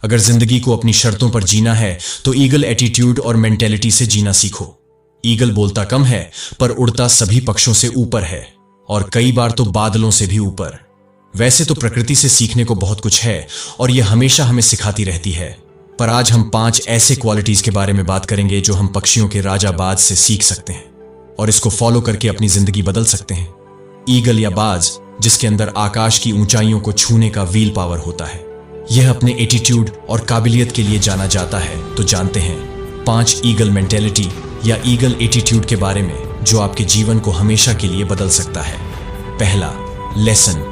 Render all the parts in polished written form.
अगर जिंदगी को अपनी शर्तों पर जीना है तो ईगल एटीट्यूड और मेंटेलिटी से जीना सीखो। ईगल बोलता कम है पर उड़ता सभी पक्षों से ऊपर है, और कई बार तो बादलों से भी ऊपर। वैसे तो प्रकृति से सीखने को बहुत कुछ है और यह हमेशा हमें सिखाती रहती है, पर आज हम 5 ऐसे क्वालिटीज के बारे में बात करेंगे जो हम पक्षियों के राजा बाज से सीख सकते हैं और इसको फॉलो करके अपनी जिंदगी बदल सकते हैं। ईगल या बाज, जिसके अंदर आकाश की ऊंचाइयों को छूने का व्हील पावर होता है, यह अपने एटीट्यूड और काबिलियत के लिए जाना जाता है। तो जानते हैं 5 ईगल मेंटेलिटी या ईगल एटीट्यूड के बारे में जो आपके जीवन को हमेशा के लिए बदल सकता है। पहला लेसन,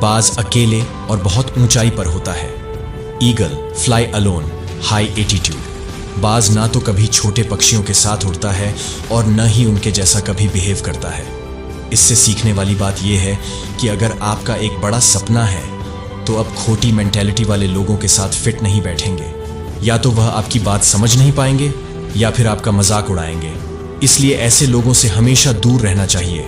बाज अकेले और बहुत ऊंचाई पर होता है। Eagle fly alone, high attitude. बाज ना तो कभी छोटे पक्षियों के साथ उड़ता है और न ही उनके जैसा कभी बिहेव करता है। इससे सीखने वाली बात यह है कि अगर आपका एक बड़ा सपना है तो अब खोटी मेंटेलिटी वाले लोगों के साथ फिट नहीं बैठेंगे। या तो वह आपकी बात समझ नहीं पाएंगे या फिर आपका मजाक उड़ाएंगे। इसलिए ऐसे लोगों से हमेशा दूर रहना चाहिए।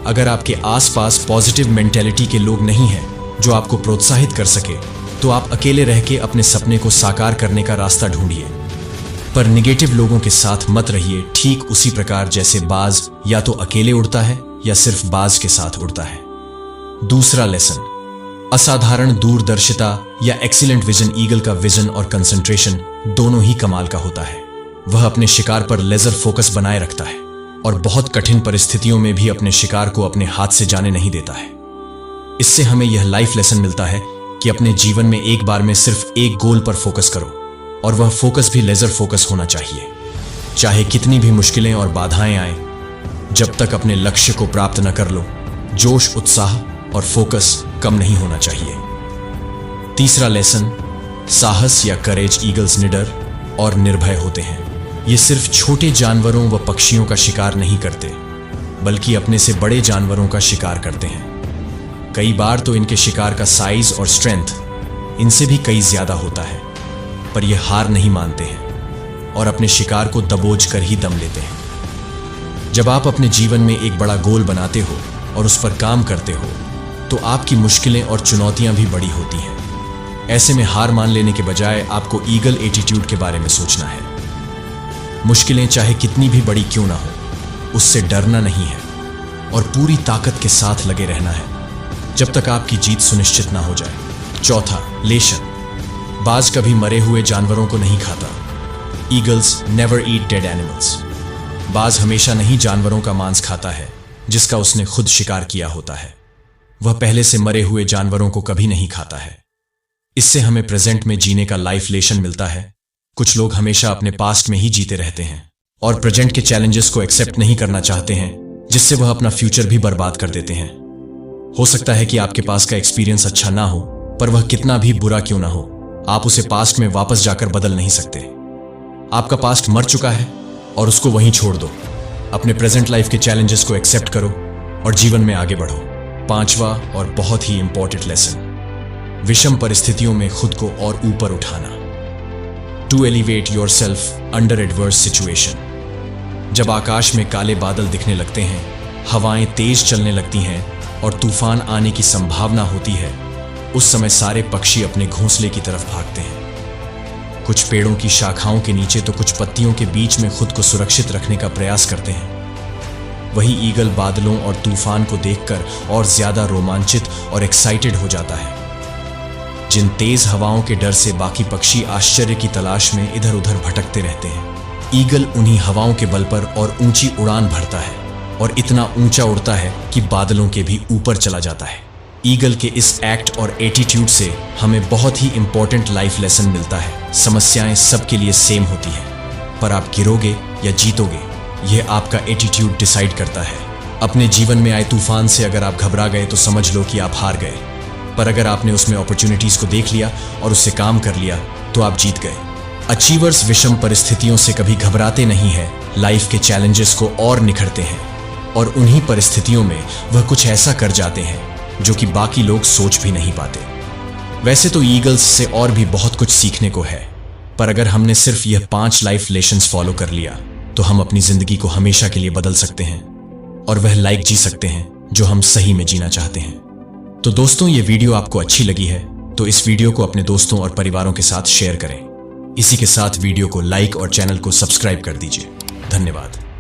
अगर आपके आसपास पॉजिटिव मेंटेलिटी के लोग नहीं हैं जो आपको प्रोत्साहित कर सके, तो आप अकेले रह के अपने सपने को साकार करने का रास्ता ढूंढिए। पर निगेटिव लोगों के साथ मत रहिए, ठीक उसी प्रकार जैसे बाज या तो अकेले उड़ता है या सिर्फ बाज के साथ उड़ता है। दूसरा लेसन, असाधारण दूरदर्शिता या एक्सीलेंट विजन। ईगल का विजन और कंसंट्रेशन दोनों ही कमाल का होता है। वह अपने शिकार पर लेजर फोकस बनाए रखता है और बहुत कठिन परिस्थितियों में भी अपने शिकार को अपने हाथ से जाने नहीं देता है। इससे हमें यह लाइफ लेसन मिलता है कि अपने जीवन में एक बार में सिर्फ एक गोल पर फोकस करो, और वह फोकस भी लेजर फोकस होना चाहिए। चाहे कितनी भी मुश्किलें और बाधाएं आए, जब तक अपने लक्ष्य को प्राप्त न कर लो, जोश, उत्साह और फोकस कम नहीं होना चाहिए। तीसरा लेसन, साहस या करेज। ईगल्स निडर और निर्भय होते हैं। ये सिर्फ छोटे जानवरों व पक्षियों का शिकार नहीं करते, बल्कि अपने से बड़े जानवरों का शिकार करते हैं। कई बार तो इनके शिकार का साइज और स्ट्रेंथ इनसे भी कई ज्यादा होता है, पर ये हार नहीं मानते हैं और अपने शिकार को दबोच कर ही दम लेते हैं। जब आप अपने जीवन में एक बड़ा गोल बनाते हो और उस पर काम करते हो, तो आपकी मुश्किलें और चुनौतियां भी बड़ी होती हैं। ऐसे में हार मान लेने के बजाय आपको ईगल एटीट्यूड के बारे में सोचना है। मुश्किलें चाहे कितनी भी बड़ी क्यों ना हो, उससे डरना नहीं है और पूरी ताकत के साथ लगे रहना है जब तक आपकी जीत सुनिश्चित ना हो जाए। चौथा लेशन, बाज कभी मरे हुए जानवरों को नहीं खाता। ईगल्स नेवर ईट डेड एनिमल्स। बाज हमेशा नहीं जानवरों का मांस खाता है जिसका उसने खुद शिकार किया होता है। वह पहले से मरे हुए जानवरों को कभी नहीं खाता है। इससे हमें प्रेजेंट में जीने का लाइफ लेसन मिलता है। कुछ लोग हमेशा अपने पास्ट में ही जीते रहते हैं और प्रेजेंट के चैलेंजेस को एक्सेप्ट नहीं करना चाहते हैं, जिससे वह अपना फ्यूचर भी बर्बाद कर देते हैं। हो सकता है कि आपके पास का एक्सपीरियंस अच्छा ना हो, पर वह कितना भी बुरा क्यों ना हो, आप उसे पास्ट में वापस जाकर बदल नहीं सकते। आपका पास्ट मर चुका है और उसको वहीं छोड़ दो। अपने प्रेजेंट लाइफ के चैलेंजेस को एक्सेप्ट करो और जीवन में आगे बढ़ो। पांचवा और बहुत ही इंपॉर्टेंट लेसन, विषम परिस्थितियों में खुद को और ऊपर उठाना। To elevate yourself under adverse situation. जब आकाश में काले बादल दिखने लगते हैं, हवाएं तेज चलने लगती हैं और तूफान आने की संभावना होती है, उस समय सारे पक्षी अपने घोंसले की तरफ भागते हैं। कुछ पेड़ों की शाखाओं के नीचे तो कुछ पत्तियों के बीच में खुद को सुरक्षित रखने का प्रयास करते हैं। वही ईगल बादलों और तूफान को देखकर और ज्यादा रोमांचित और एक्साइटेड हो जाता है। जिन तेज हवाओं के डर से बाकी पक्षी आश्चर्य की तलाश में इधर उधर भटकते रहते हैं, ईगल उन्हीं हवाओं के बल पर और ऊंची उड़ान भरता है और इतना ऊंचा उड़ता है कि बादलों के भी ऊपर चला जाता है। ईगल के इस एक्ट और एटीट्यूड से हमें बहुत ही इंपॉर्टेंट लाइफ लेसन मिलता है। समस्याएं सबके लिए सेम होती है, पर आप गिरोगे या जीतोगे, यह आपका एटीट्यूड डिसाइड करता है। अपने जीवन में आए तूफान से अगर आप घबरा गए तो समझ लो कि आप हार गए, पर अगर आपने उसमें अपॉर्चुनिटीज को देख लिया और उससे काम कर लिया तो आप जीत गए। अचीवर्स विषम परिस्थितियों से कभी घबराते नहीं हैं, लाइफ के चैलेंजेस को और निखरते हैं और उन्हीं परिस्थितियों में वह कुछ ऐसा कर जाते हैं जो कि बाकी लोग सोच भी नहीं पाते। वैसे तो ईगल्स से और भी बहुत कुछ सीखने को है, पर अगर हमने सिर्फ यह 5 लाइफ लेसन्स फॉलो कर लिया तो हम अपनी जिंदगी को हमेशा के लिए बदल सकते हैं और वह लाइफ जी सकते हैं जो हम सही में जीना चाहते हैं। तो दोस्तों, ये वीडियो आपको अच्छी लगी है तो इस वीडियो को अपने दोस्तों और परिवारों के साथ शेयर करें। इसी के साथ वीडियो को लाइक और चैनल को सब्सक्राइब कर दीजिए। धन्यवाद।